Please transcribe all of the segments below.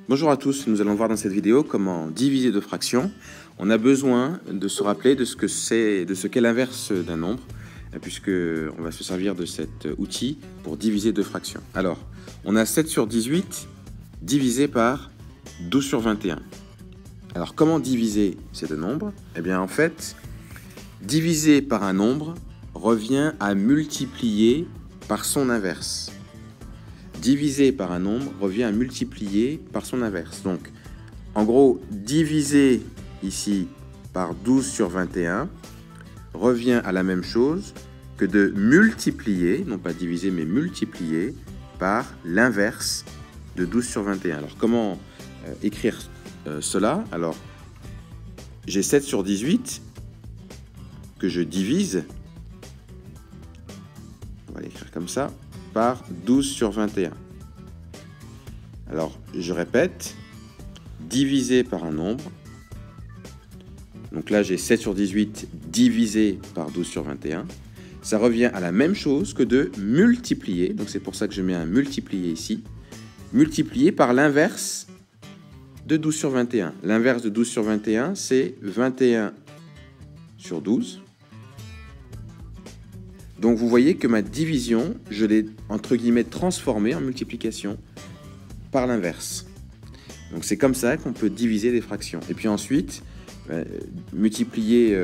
Bonjour à tous, nous allons voir dans cette vidéo comment diviser deux fractions. On a besoin de se rappeler de ce qu'est l'inverse d'un nombre, puisque on va se servir de cet outil pour diviser deux fractions. Alors, on a 7 sur 18 divisé par 12 sur 21. Alors, comment diviser ces deux nombres? Eh bien, en fait, diviser par un nombre revient à multiplier par son inverse. Diviser par un nombre revient à multiplier par son inverse. Donc, en gros, diviser ici par 12 sur 21 revient à la même chose que de multiplier, non pas diviser, mais multiplier par l'inverse de 12 sur 21. Alors, comment écrire cela? Alors, j'ai 7 sur 18 que je divise, on va l'écrire comme ça, par 12 sur 21. Alors, je répète, diviser par un nombre. Donc là, j'ai 7 sur 18 divisé par 12 sur 21. Ça revient à la même chose que de multiplier. Donc c'est pour ça que je mets un multiplier ici. Multiplier par l'inverse de 12 sur 21. L'inverse de 12 sur 21, c'est 21 sur 12. Donc vous voyez que ma division, je l'ai entre guillemets transformée en multiplication par l'inverse. Donc c'est comme ça qu'on peut diviser des fractions. Et puis ensuite, multiplier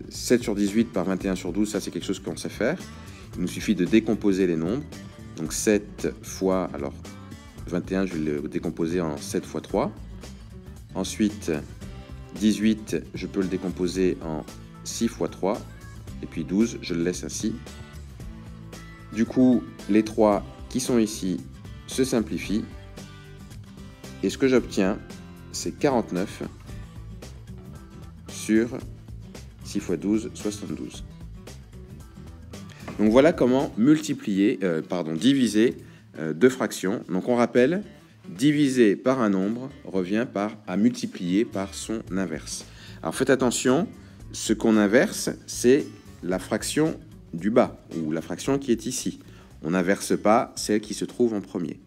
7 sur 18 par 21 sur 12, ça c'est quelque chose qu'on sait faire. Il nous suffit de décomposer les nombres. Donc 7 fois, alors 21, je vais le décomposer en 7 fois 3. Ensuite, 18, je peux le décomposer en 6 fois 3. Et puis 12, je le laisse ainsi. Du coup, les 3 qui sont ici se simplifient. Et ce que j'obtiens, c'est 49 sur 6 fois 12, 72. Donc voilà comment diviser deux fractions. Donc on rappelle, diviser par un nombre revient à multiplier par son inverse. Alors faites attention, ce qu'on inverse, c'est la fraction du bas, ou la fraction qui est ici. On n'inverse pas celle qui se trouve en premier.